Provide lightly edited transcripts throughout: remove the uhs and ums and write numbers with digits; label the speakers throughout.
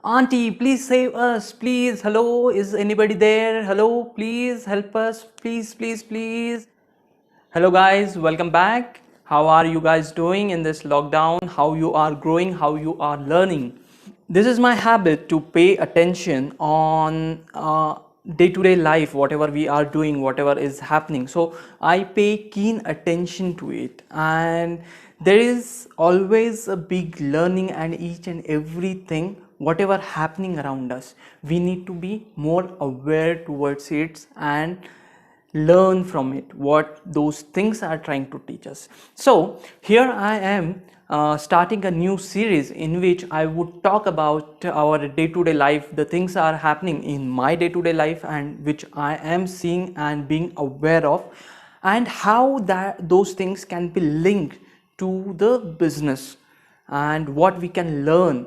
Speaker 1: Auntie, please save us, please. Hello, is anybody there? Hello, please help us, please, please, please. Hello, guys, welcome back. How are you guys doing in this lockdown? How you are growing, how you are learning? This is my habit to pay attention on day-to-day life, whatever we are doing, whatever is happening. So I pay keen attention to it, and there is always a big learning and each and everything whatever happening around us, we need to be more aware towards it and learn from it what those things are trying to teach us. So here I am starting a new series in which I would talk about our day-to-day life, the things are happening in my day-to-day life and which I am seeing and being aware of, and how those things can be linked to the business and what we can learn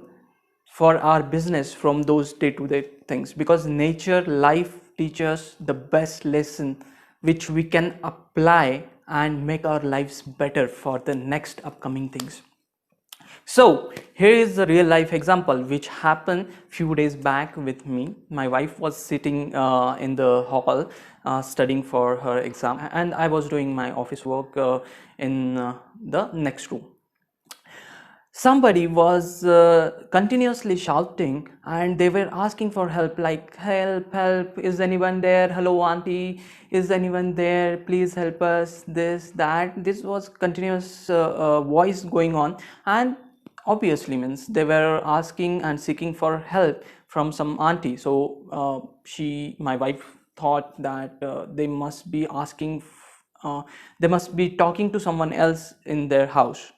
Speaker 1: for our business from those day-to-day things, because nature life teaches the best lesson which we can apply and make our lives better for the next upcoming things. So here is a real life example which happened few days back with me. My wife was sitting in the hall studying for her exam, and I was doing my office work in the next room. Somebody was continuously shouting and they were asking for help, like, help, help, is anyone there? Hello, auntie, is anyone there? Please help us, this, that. This was continuous voice going on, and obviously means they were asking and seeking for help from some auntie. So my wife thought that they must be asking, they must be talking to someone else in their house,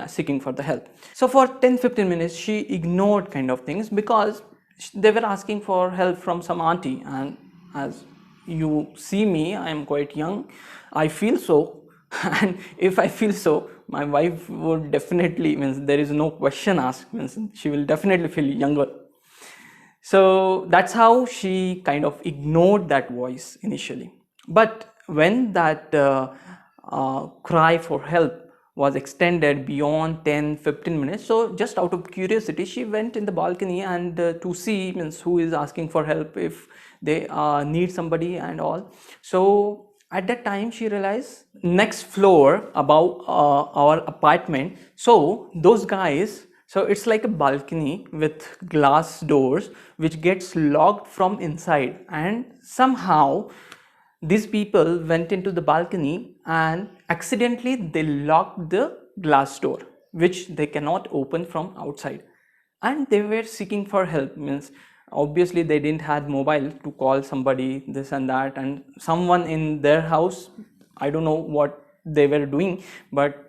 Speaker 1: seeking for the help. So for 10-15 minutes she ignored kind of things, because they were asking for help from some auntie, and as you see me, I am quite young, I feel so and if I feel so, my wife would definitely, means there is no question asked, means she will definitely feel younger. So that's how she kind of ignored that voice initially. But when that cry for help was extended beyond 10-15 minutes, so just out of curiosity she went in the balcony and to see, means who is asking for help, if they need somebody and all. So at that time she realized next floor above our apartment, so those guys, so it's like a balcony with glass doors which gets locked from inside, and somehow these people went into the balcony and accidentally they locked the glass door which they cannot open from outside, and they were seeking for help. Means obviously they didn't have mobile to call somebody, this and that, and someone in their house, I don't know what they were doing, but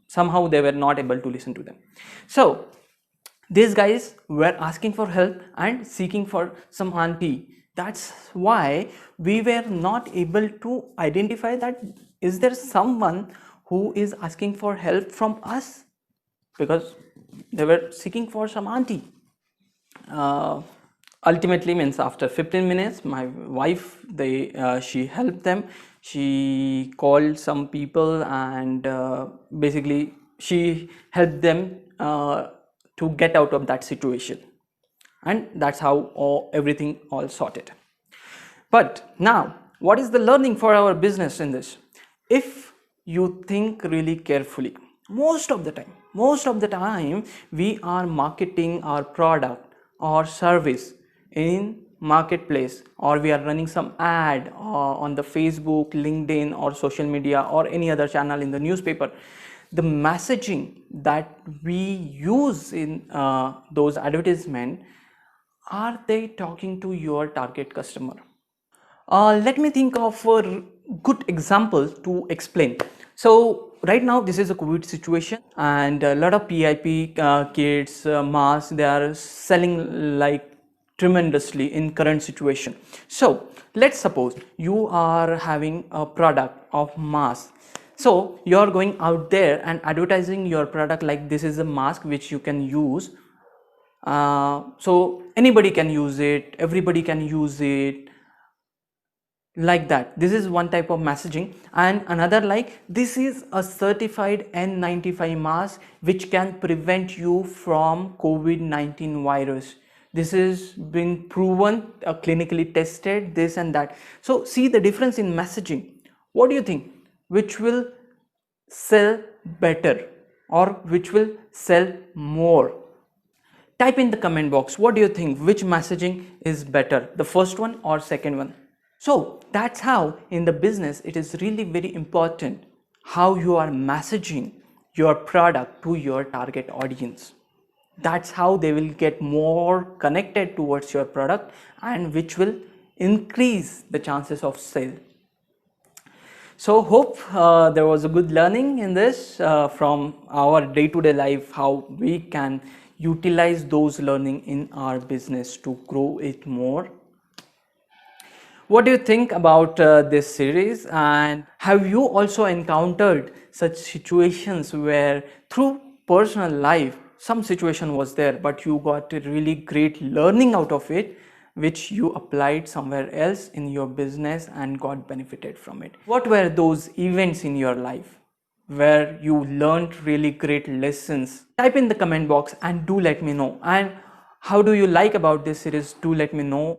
Speaker 1: somehow they were not able to listen to them. So these guys were asking for help and seeking for some auntie. That's why we were not able to identify that is there someone who is asking for help from us, because they were seeking for some auntie. uh, Ultimately, means after 15 minutes my wife, she helped them, she called some people and basically she helped them to get out of that situation, and that's how everything all sorted. But now, what is the learning for our business in this? If you think really carefully, most of the time we are marketing our product or service in marketplace, or we are running some ad on the Facebook, LinkedIn, or social media, or any other channel in the newspaper. The messaging that we use in those advertisements, are they talking to your target customer? Let me think of a good example to explain. So right now this is a COVID situation, and a lot of PIP kits, masks, they are selling like tremendously in current situation. So let's suppose you are having a product of mask. So you are going out there and advertising your product like this is a mask which you can use. So anybody can use it, everybody can use it, like that. This is one type of messaging, and another like this is a certified N95 mask which can prevent you from COVID-19 virus. this has been proven, clinically tested, this and that. So see the difference in messaging. What do you think? Which will sell better or which will sell more? Type in the comment box. What do you think? Which messaging is better? The first one or second one? So that's how in the business it is really very important how you are messaging your product to your target audience. That's how they will get more connected towards your product, and which will increase the chances of sale. So hope there was a good learning in this from our day-to-day life, how we can utilize those learning in our business to grow it more. What do you think about this series, and have you also encountered such situations where through personal life some situation was there but you got a really great learning out of it, which you applied somewhere else in your business and got benefited from it? What were those events in your life where you learned really great lessons? Type in the comment box and do let me know. And how do you like about this series? Do let me know.